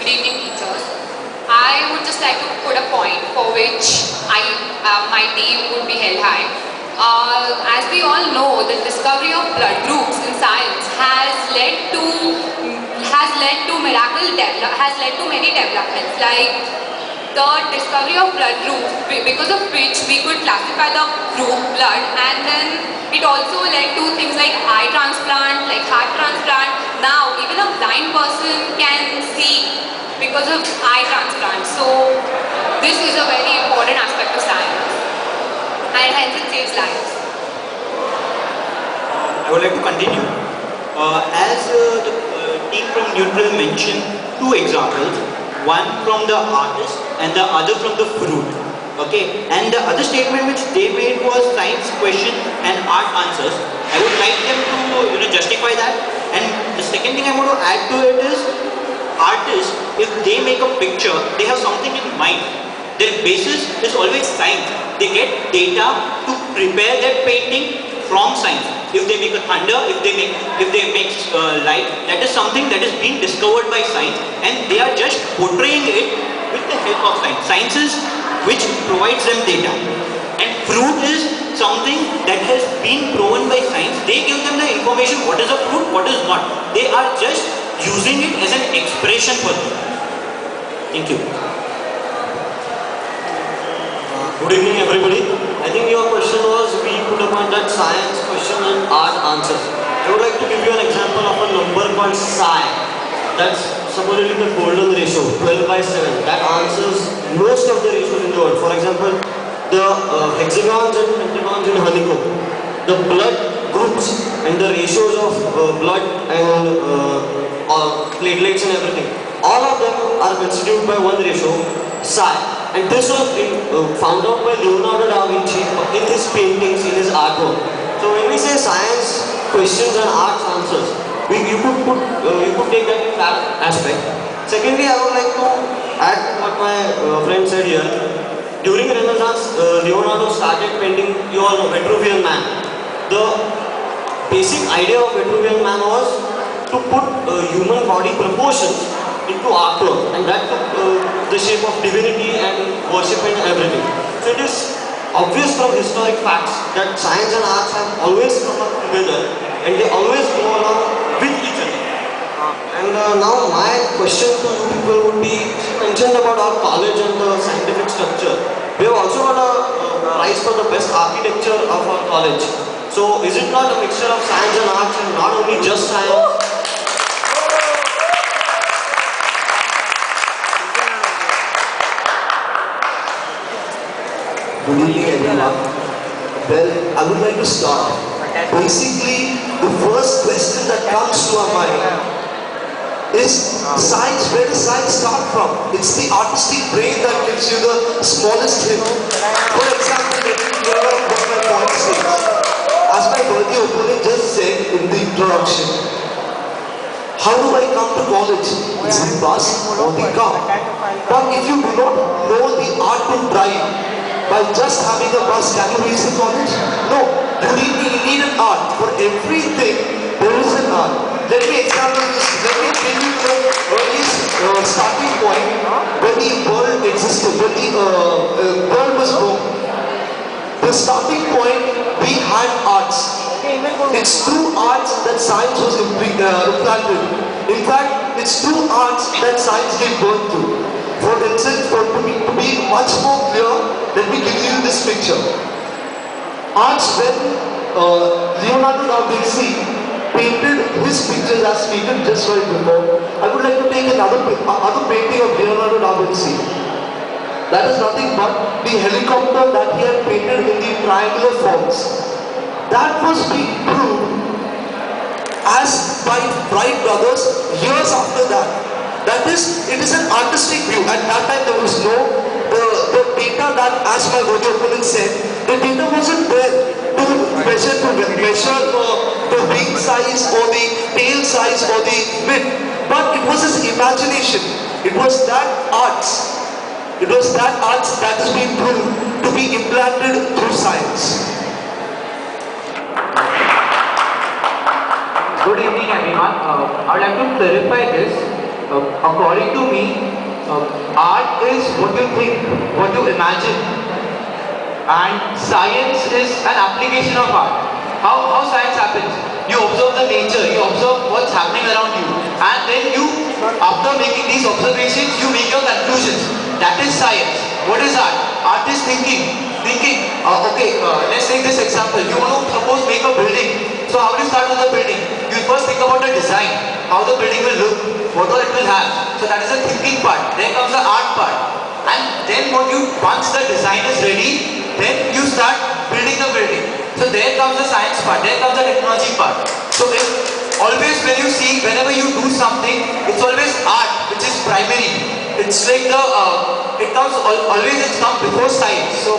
Good evening, teachers. I would just like to put a point for which my team would be held high. As we all know, the discovery of blood groups in science has led to many developments, like the discovery of blood groups, because of which we could classify the group blood, and then it also led to things like eye transplant, like heart transplant. Now, even a blind person can see because of eye transplant. So, this is a very important aspect of science, and hence it saves lives. I would like to continue. As the team from Neutral mentioned two examples, one from the artist and the other from the fruit. Okay, and the other statement which they made was science question and art answers. I would like them to justify that. And the second thing I want to add to it is, artists, if they make a picture, they have something in mind. Their basis is always science. They get data to prepare their painting from science. If they make a thunder, if they make light, that is something that is being discovered by science, and they are just portraying it with the help of science. Science is which provides them data, and fruit is something that has been proven by science. They give them the information what is a fruit, what is not. They are just using it as an expression for them. Thank you. Good evening, everybody. I think your question was, we put upon that science question and art answers. I would like to give you an example of a number called psi. That's supposedly the golden ratio, 12 by 7. That answers most of the ratios in the world. For example, the hexagons and pentagons in honeycomb, the blood groups and the ratios of blood and platelets and everything. All of them are constituted by one ratio, psi. And this was found out by Leonardo da Vinci in his paintings, in his artwork. So when we say science questions and art answers, you could take that in that aspect. Secondly, I would like to add what my friend said here. During Renaissance, Leonardo started painting, you all know, Vitruvian Man. The basic idea of Vitruvian Man was to put human body proportions into artwork, and that took the shape of divinity and worship and everything. So it is obvious from historic facts that science and arts have always come up together, and they always go along with each other. And now my question to you people would be, you mentioned about our college and the scientific structure. We have also got a prize for the best architecture of our college. So is it not a mixture of science and arts, and not only just science? Good evening, everyone. Well, I would like to start. Basically, the first question that comes to our mind is science. Where does science start from? It's the artistic brain that gives you the smallest hint. For example, let me clear out what my point says. As my worthy opponent just said in the introduction, how do I come to college? It's the bus or the car. But if you do not know the art to drive, by just having a bus, can you reach the college? No. You need an art. For everything, there is an art. Let me example this. Let me give you the earliest starting point when the world existed, when the world was born. The starting point, we had arts. It's through arts that science was implanted. In fact, it's through arts that science gave birth to. For instance, to be much more clear, let me give you this picture. Arts, when Leonardo da Vinci painted his pictures as stated just right before, I would like to take another painting of Leonardo da Vinci. That is nothing but the helicopter that he had painted in the triangular forms. That was being proved as by Wright brothers years after that. That is, it is an artistic view. At that time there was no, the data that, as my worthy opponent said, the data wasn't there to measure the wing size or the tail size or the width. But it was his imagination. It was that arts. It was that arts that has been proved to be implanted through science. Good evening, everyone. I would like to clarify this. According to me, art is what you think, what you imagine, and science is an application of art. How science happens? You observe the nature, you observe what's happening around you, and then you, after making these observations, you make your conclusions. That is science. What is art? Art is thinking. Let's take this example. You want to suppose make a building. So how do you start with the building? You first think about the design, how the building will look, what all it will have. So that is the thinking part. Then comes the art part. And then once the design is ready, then you start building the building. So there comes the science part, there comes the technology part. So whenever you do something, it's always art, which is primary. It's like it comes before science. So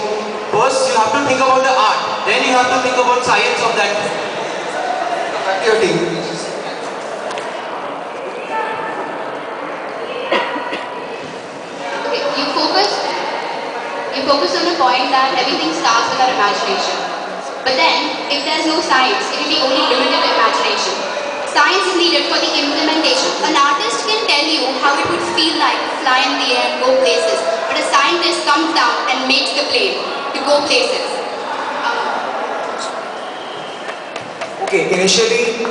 first you have to think about the art, then you have to think about science of that. Your team. Okay, you focus on the point that everything starts with our imagination. But then, if there's no science, it will be only limited to imagination. Science is needed for the implementation. An artist can tell you how it would feel like to fly in the air and go places, but a scientist comes down and makes the plane to go places. Okay, initially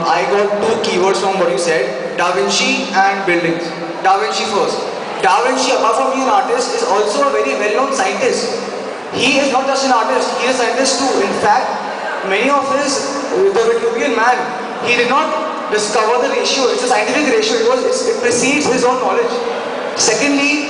I got two keywords from what you said, Da Vinci and buildings. Da Vinci first. Da Vinci, apart from being an artist, is also a very well-known scientist. He is not just an artist, he is a scientist too. In fact, many of the Vitruvian man, he did not discover the ratio, it's a scientific ratio, it precedes his own knowledge. Secondly,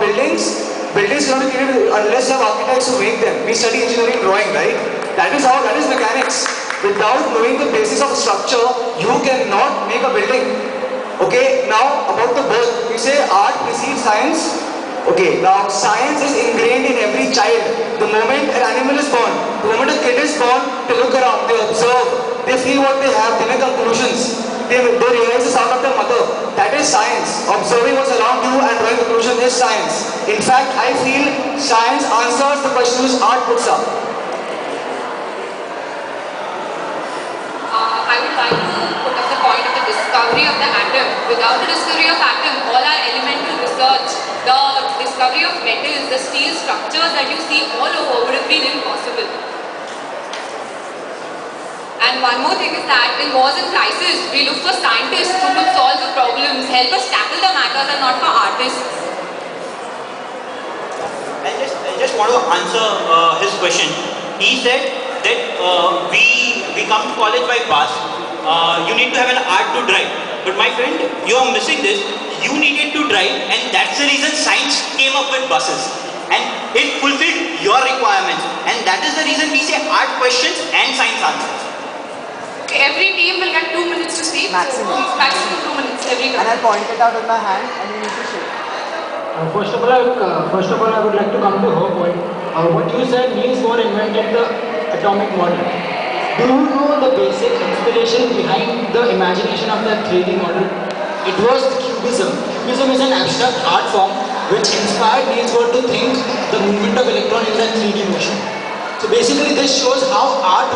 buildings cannot be created unless you have architects who make them. We study engineering drawing, right? That is mechanics. Without knowing the basis of structure, you cannot make a building. Okay, now about the birth, you say art precedes science. Okay, now science is ingrained in every child. The moment an animal is born, the moment a kid is born, they look around, they observe, they feel what they have, they make conclusions. They realize the sound of their mother. That is science. Observing what's around you and drawing conclusion is science. In fact, I feel science answers the questions art puts up. I would like to put up the point of the discovery of the atom. Without the discovery of atom, all our elemental research, the discovery of metals, the steel structures that you see all over would have been impossible. And one more thing is that in wars and crises, we look for scientists who could solve the problems, help us tackle the matters, and not for artists. I just want to answer his question. He said that we come to college by bus. You need to have an art to drive. But my friend, you are missing this. You needed to drive, and that's the reason science came up with buses. And it fulfilled your requirements. And that is the reason we say art questions and science answers. Okay, every team will get 2 minutes to speak. Maximum. So maximum 2 minutes every And time. I'll point it out with my hand and you need to shake. First of all, I would like to come to her point. What you said, Niels Bohr invented the atomic model. Do you know the basic inspiration behind the imagination of the 3D model? It was Cubism. Cubism is an abstract art form which inspired Niels Bohr to think the movement of electron in the 3D motion. So basically this shows how art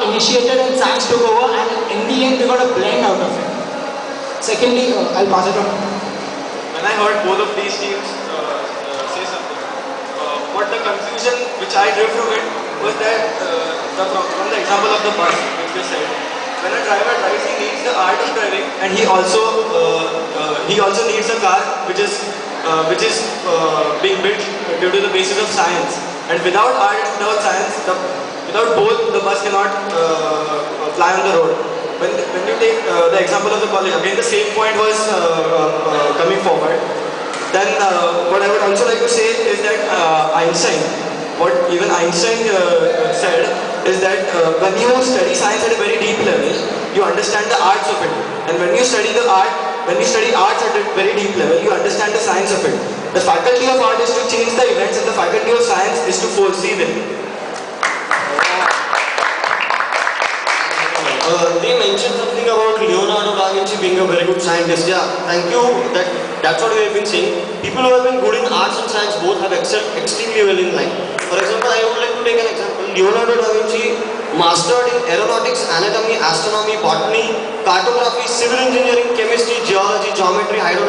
initiated and science took over, and in the end we got a blend out of it. Secondly, I'll pass it on. When I heard both of these teams say something, what the confusion which I drew from it was that from the example of the bus which we said, when a driver drives, he needs the art of driving, and he also needs a car which is being built due to the basis of science. And without art and without science, without both, the bus cannot fly on the road. When you take the example of the college, again the same point was coming forward. Then what I would also like to say is that what even Einstein said is that when you study science at a very deep level, you understand the arts of it. And when you study arts at a very deep level, you understand the science of it. The faculty of art is to change the events, and the faculty of science is to foresee them. They mentioned something about Leonardo da Vinci being a very good scientist. Yeah, thank you. That's what we have been saying. People who have been good in arts and science both have excelled extremely well in life. For example, I would like to take an example. Leonardo da Vinci mastered in aeronautics, anatomy, astronomy, botany, cartography, civil engineering, chemistry, geology, geometry, hydrodynamics.